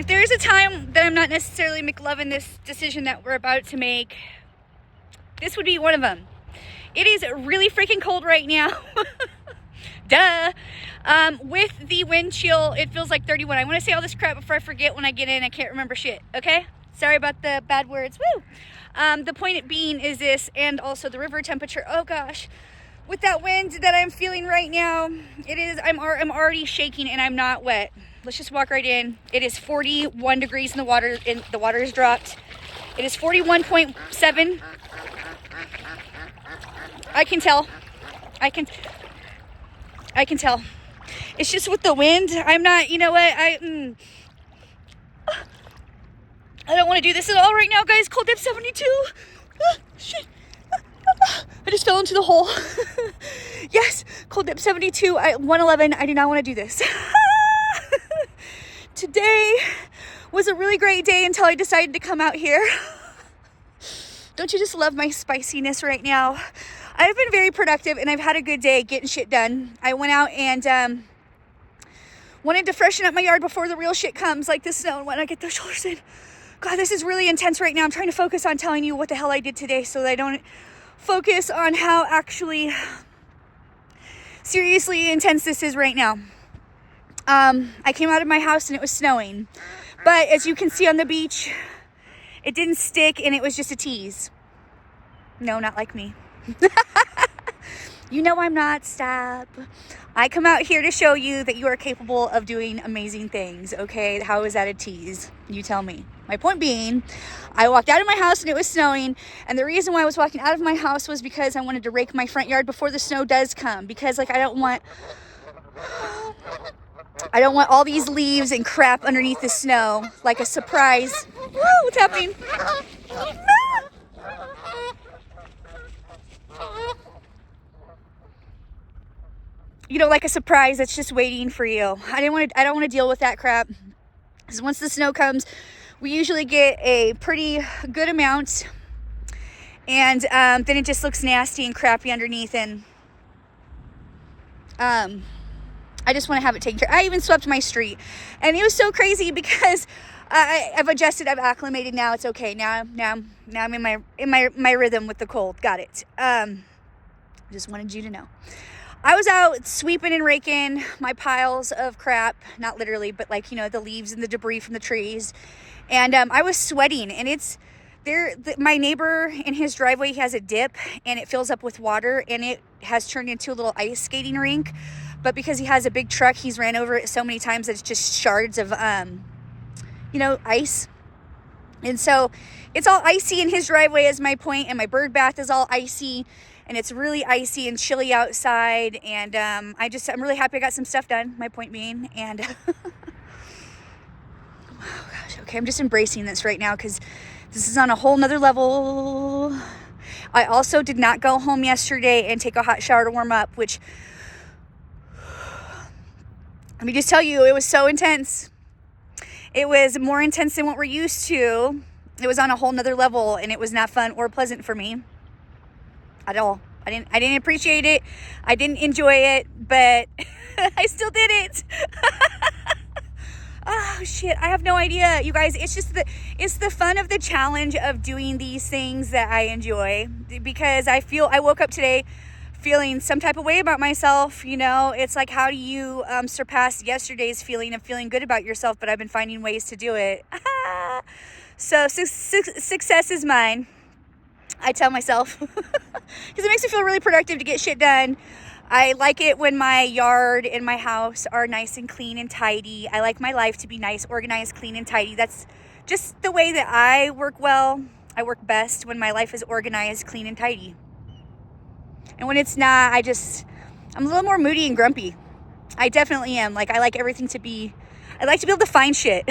If there is a time that I'm not necessarily McLovin this decision that we're about to make, this would be one of them. It is really freaking cold right now. Duh. With the wind chill, it feels like 31. I want to say all this crap before I forget when I get in. I can't remember shit, okay? Sorry about the bad words. Woo! The point being is this, and also the river temperature. Oh gosh. With that wind that I'm feeling right now, I'm already shaking and I'm not wet. Let's just walk right in. It is 41 degrees in the water, and the water has dropped. It is 41.7. I can tell. I can tell. It's just with the wind. I'm not, you know what? I don't want to do this at all right now, guys. Cold dip 72. Shit. I just fell into the hole. Yes, cold dip 72. 111. I do not want to do this. Today was a really great day until I decided to come out here. Don't you just love my spiciness right now? I've been very productive and I've had a good day getting shit done. I went out and wanted to freshen up my yard before the real shit comes, like the snow, and when I get those shoulders in. God, this is really intense right now. I'm trying to focus on telling you what the hell I did today so that I don't focus on how actually seriously intense this is right now. I came out of my house and it was snowing. But as you can see on the beach, it didn't stick and it was just a tease. No, not like me. You know I'm not. Stop. I come out here to show you that you are capable of doing amazing things, okay? How is that a tease? You tell me. My point being, I walked out of my house and it was snowing, and the reason why I was walking out of my house was because I wanted to rake my front yard before the snow does come, because like I don't want all these leaves and crap underneath the snow like a surprise. Woo, what's happening? You know, like a surprise that's just waiting for you. I don't want to deal with that crap. Because once the snow comes, we usually get a pretty good amount, and then it just looks nasty and crappy underneath, and I just want to have it taken care of. I even swept my street, and it was so crazy because I've adjusted, I've acclimated now. It's okay now. I'm in my rhythm with the cold. Got it. Just wanted you to know. I was out sweeping and raking my piles of crap, not literally, but like, you know, the leaves and the debris from the trees. And I was sweating, and it's there. My neighbor in his driveway, he has a dip and it fills up with water, and it has turned into a little ice skating rink. But because he has a big truck, he's ran over it so many times that it's just shards of, you know, ice. And so it's all icy in his driveway is my point, and my bird bath is all icy. And it's really icy and chilly outside, and I'm really happy I got some stuff done, my point being, and oh gosh, okay, I'm just embracing this right now because this is on a whole nother level. I also did not go home yesterday and take a hot shower to warm up, which, let me just tell you, it was so intense. It was more intense than what we're used to. It was on a whole nother level, and it was not fun or pleasant for me at all. I didn't appreciate it. I didn't enjoy it, but I still did it. Oh shit, I have no idea, you guys. It's the fun of the challenge of doing these things that I enjoy, because I woke up today feeling some type of way about myself. You know, it's like, how do you surpass yesterday's feeling of feeling good about yourself? But I've been finding ways to do it. So success is mine, I tell myself, because it makes me feel really productive to get shit done. I like it when my yard and my house are nice and clean and tidy. I like my life to be nice, organized, clean, and tidy. That's just the way that I work well. I work best when my life is organized, clean, and tidy. And when it's not, I'm a little more moody and grumpy. I definitely am. Like, I like everything I like to be able to find shit.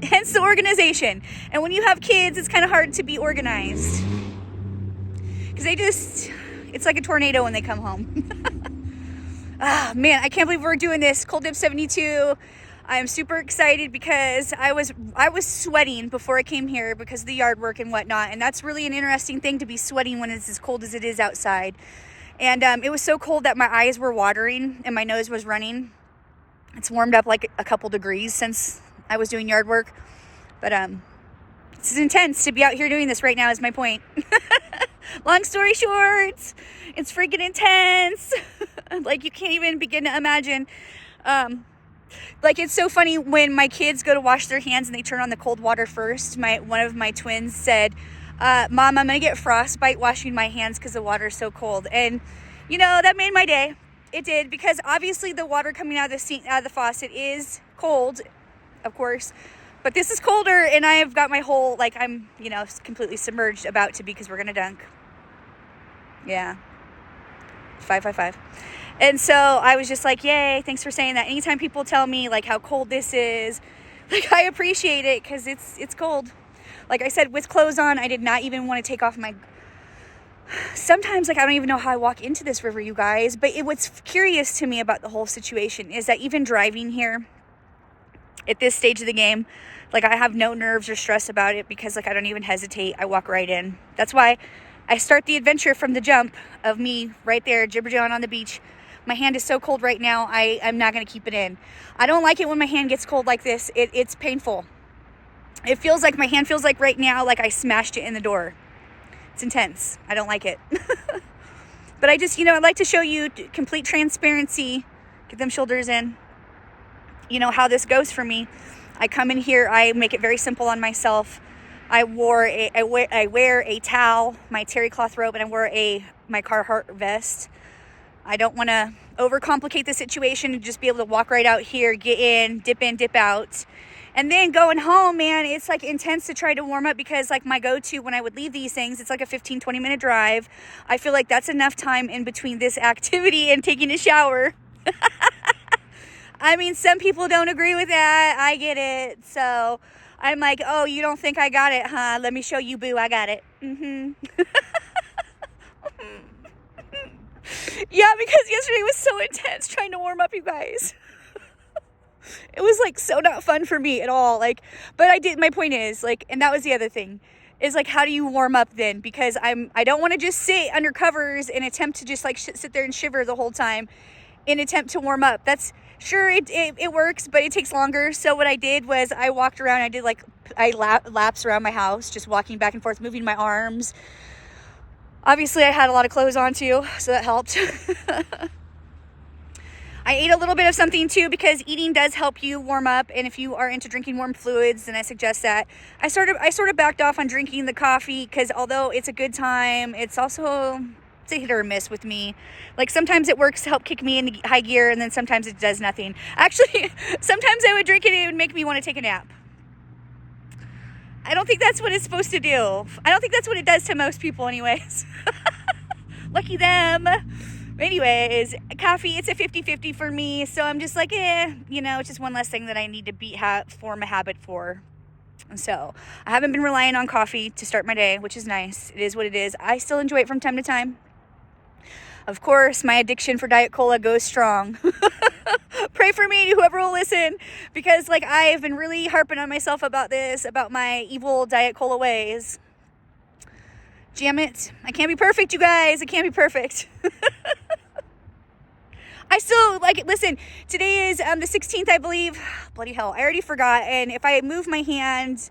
Hence the organization. And when you have kids, it's kind of hard to be organized, because it's like a tornado when they come home. Ah, man, I can't believe we're doing this. Cold dip 72. I am super excited because I was sweating before I came here because of the yard work and whatnot. And that's really an interesting thing, to be sweating when it's as cold as it is outside. And it was so cold that my eyes were watering and my nose was running. It's warmed up like a couple degrees since I was doing yard work. But it's intense to be out here doing this right now is my point. Long story short, it's freaking intense. Like, you can't even begin to imagine. Like, it's so funny when my kids go to wash their hands and they turn on the cold water first. One of my twins said, Mom, I'm going to get frostbite washing my hands because the water is so cold. And, you know, that made my day. It did, because obviously the water coming out of the faucet is cold, of course. But this is colder, and I have got my whole, like, I'm, you know, completely submerged, about to be, because we're going to dunk. Yeah. 555. And so I was just like, yay, thanks for saying that. Anytime people tell me, like, how cold this is, like, I appreciate it, because it's cold. Like I said, with clothes on, I did not even want to take off my... Sometimes, like, I don't even know how I walk into this river, you guys. But what's curious to me about the whole situation is that even driving here at this stage of the game, like, I have no nerves or stress about it, because, like, I don't even hesitate. I walk right in. That's why I start the adventure from the jump of me right there, jibber-jawing on the beach. My hand is so cold right now, I'm not going to keep it in. I don't like it when my hand gets cold like this. It's painful. It feels like, my hand feels like right now, like I smashed it in the door. It's intense. I don't like it. But I just, I'd like to show you complete transparency. Get them shoulders in. You know how this goes for me. I come in here, I make it very simple on myself. I wear a towel, my terry cloth robe, and I wear my Carhartt vest. I don't want to overcomplicate the situation and just be able to walk right out here, get in, dip out. And then going home, man, it's like intense to try to warm up, because like my go-to when I would leave these things, it's like a 15-20 minute drive. I feel like that's enough time in between this activity and taking a shower. I mean, some people don't agree with that. I get it. So I'm like, oh, you don't think I got it, huh? Let me show you, boo. I got it. Yeah, because yesterday was so intense trying to warm up, you guys. It was like so not fun for me at all. Like, but my point is, like, and that was the other thing, is like, how do you warm up then? Because I don't want to just sit under covers and attempt to just like sit there and shiver the whole time in attempt to warm up. That's sure, it works, but it takes longer. So what I did was I walked around. I laps around my house, just walking back and forth, moving my arms. Obviously, I had a lot of clothes on too, so that helped. I ate a little bit of something too, because eating does help you warm up. And if you are into drinking warm fluids, then I suggest that. I sort of backed off on drinking the coffee, because although it's a good time, it's a hit or miss with me. Like, sometimes it works to help kick me into high gear, and then sometimes it does nothing. Actually, sometimes I would drink it and it would make me want to take a nap. I don't think that's what it's supposed to do. I don't think that's what it does to most people anyways. Lucky them. Anyways, coffee, it's a 50-50 for me. So I'm just like, it's just one less thing that I need to form a habit for. And so I haven't been relying on coffee to start my day, which is nice. It is what it is. I still enjoy it from time to time. Of course, my addiction for Diet Cola goes strong. Pray for me, whoever will listen, because like I've been really harping on myself about my evil Diet Cola ways. Damn it. I can't be perfect, you guys. I can't be perfect. I still, listen, today is the 16th, I believe. Bloody hell, I already forgot. And if I move my hand,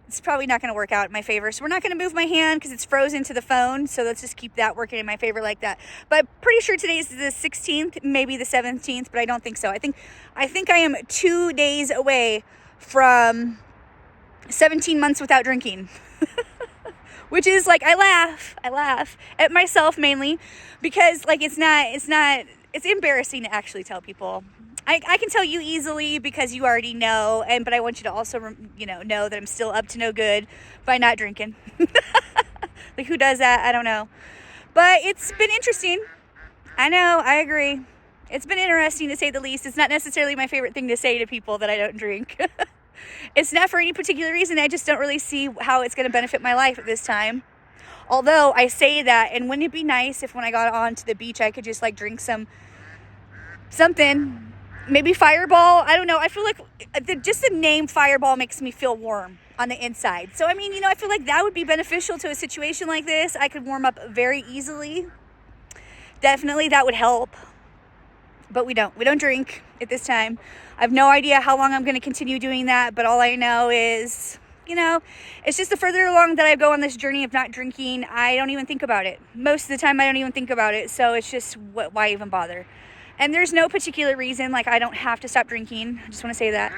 it's probably not going to work out in my favor. So we're not going to move my hand because it's frozen to the phone. So let's just keep that working in my favor like that. But pretty sure today is the 16th, maybe the 17th, but I don't think so. I think I am 2 days away from 17 months without drinking. Which is like, I laugh at myself mainly, because like it's embarrassing to actually tell people. I can tell you easily because you already know, but I want you to also, know that I'm still up to no good by not drinking. Like, who does that? I don't know. But it's been interesting. I know, I agree. It's been interesting, to say the least. It's not necessarily my favorite thing to say to people that I don't drink. It's not for any particular reason. I just don't really see how it's going to benefit my life at this time. Although I say that, and wouldn't it be nice if when I got onto the beach, I could just like drink something. Maybe Fireball. I don't know. I feel like just the name Fireball makes me feel warm on the inside. So, I mean, I feel like that would be beneficial to a situation like this. I could warm up very easily. Definitely that would help. but we don't drink at this time. I have no idea how long I'm going to continue doing that, but all I know is, it's just the further along that I go on this journey of not drinking, I don't even think about it. Most of the time I don't even think about it, so it's just why even bother? And there's no particular reason, like I don't have to stop drinking. I just want to say that.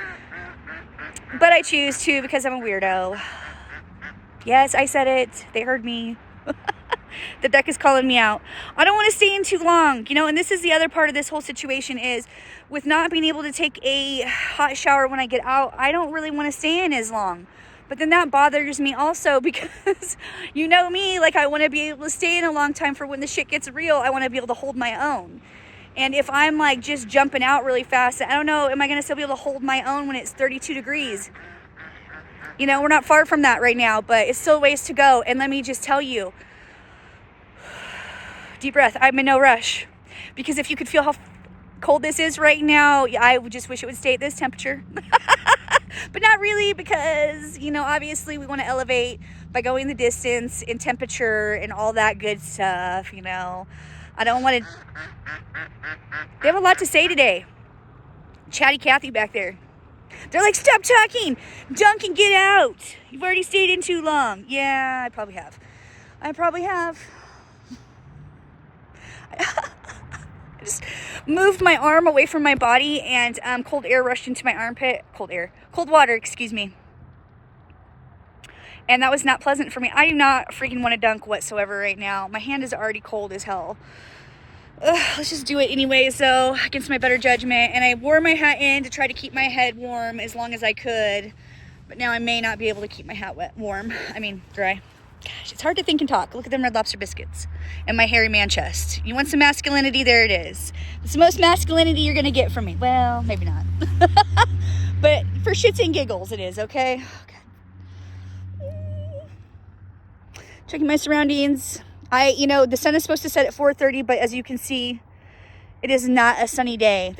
But I choose to because I'm a weirdo. Yes, I said it. They heard me. The deck is calling me out. I don't want to stay in too long, and this is the other part of this whole situation is with not being able to take a hot shower when I get out, I don't really want to stay in as long. But then that bothers me also because me, like I want to be able to stay in a long time for when the shit gets real. I want to be able to hold my own. And if I'm like just jumping out really fast, I don't know, am I going to still be able to hold my own when it's 32 degrees? We're not far from that right now, but it's still a ways to go. And let me just tell you, deep breath, I'm in no rush. Because if you could feel how cold this is right now, I would just wish it would stay at this temperature. But not really, because, obviously we want to elevate by going the distance in temperature and all that good stuff, I don't want to... They have a lot to say today. Chatty Cathy back there. They're like, stop talking. Duncan, get out. You've already stayed in too long. Yeah, I probably have. I just moved my arm away from my body and cold air rushed into my armpit. Cold water, excuse me. And that was not pleasant for me. I do not freaking want to dunk whatsoever right now. My hand is already cold as hell. Let's just do it anyway, so against my better judgment. And I wore my hat in to try to keep my head warm as long as I could. But now I may not be able to keep my hat dry. Gosh, it's hard to think and talk. Look at them Red Lobster biscuits and my hairy man chest. You want some masculinity? There it is. It's the most masculinity you're going to get from me. Well, maybe not. But for shits and giggles, it is, okay? Checking my surroundings. The sun is supposed to set at 4:30, but as you can see, it is not a sunny day.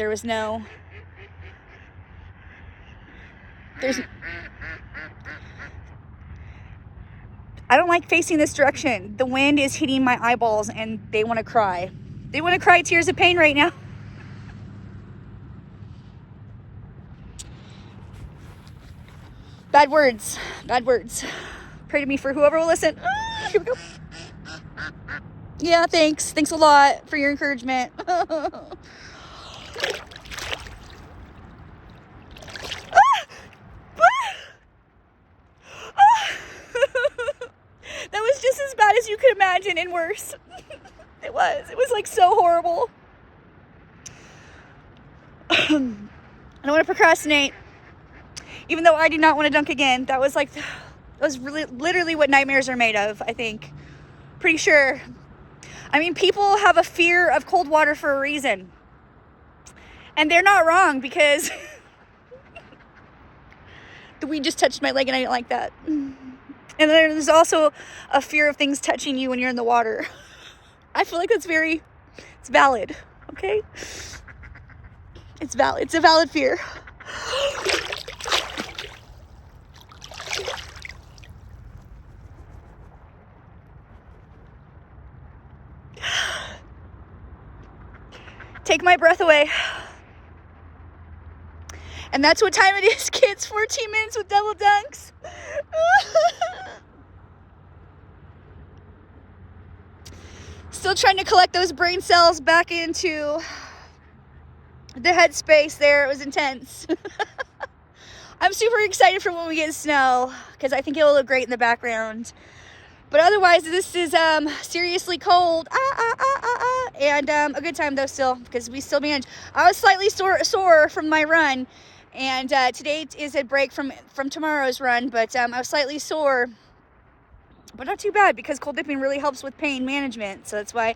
I don't like facing this direction. The wind is hitting my eyeballs and they want to cry. They want to cry tears of pain right now. Bad words. Pray to me for whoever will listen. Here we go. Yeah, thanks. Thanks a lot for your encouragement. That was just as bad as you could imagine and worse. It was like so horrible. I don't want to procrastinate. Even though I do not want to dunk again. That was really literally what nightmares are made of, I think. Pretty sure. People have a fear of cold water for a reason. And they're not wrong because the weed just touched my leg and I didn't like that. And then there's also a fear of things touching you when you're in the water. I feel like it's valid, okay? It's valid. It's a valid fear. Take my breath away. And that's what time it is, kids. 14 minutes with double dunks. Still trying to collect those brain cells back into the headspace there. It was intense. I'm super excited for when we get snow because I think it will look great in the background. But otherwise, this is seriously cold. And a good time, though, still, because we still managed. I was slightly sore from my run. And today is a break from tomorrow's run. But I was slightly sore. But not too bad, because cold dipping really helps with pain management. So that's why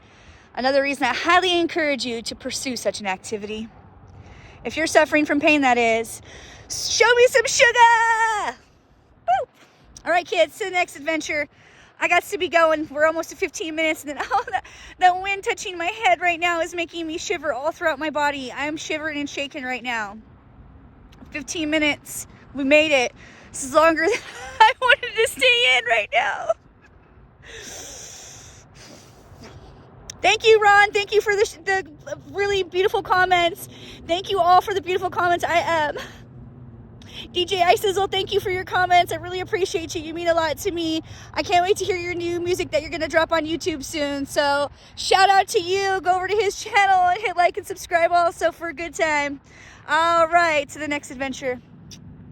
another reason I highly encourage you to pursue such an activity. If you're suffering from pain, that is. Show me some sugar! Woo! All right, kids, to the next adventure. I got to be going. We're almost at 15 minutes. And then that wind touching my head right now is making me shiver all throughout my body. I'm shivering and shaking right now. 15 minutes. We made it. This is longer than I wanted to stay in right now. Thank you, Ron. Thank you for the really beautiful comments. Thank you all for the beautiful comments. DJ Icizzle, thank you for your comments. I really appreciate you. You mean a lot to me. I can't wait to hear your new music that you're going to drop on YouTube soon. So shout out to you. Go over to his channel and hit like and subscribe also for a good time. All right, to the next adventure.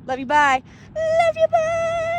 Love you, bye. Love you, bye.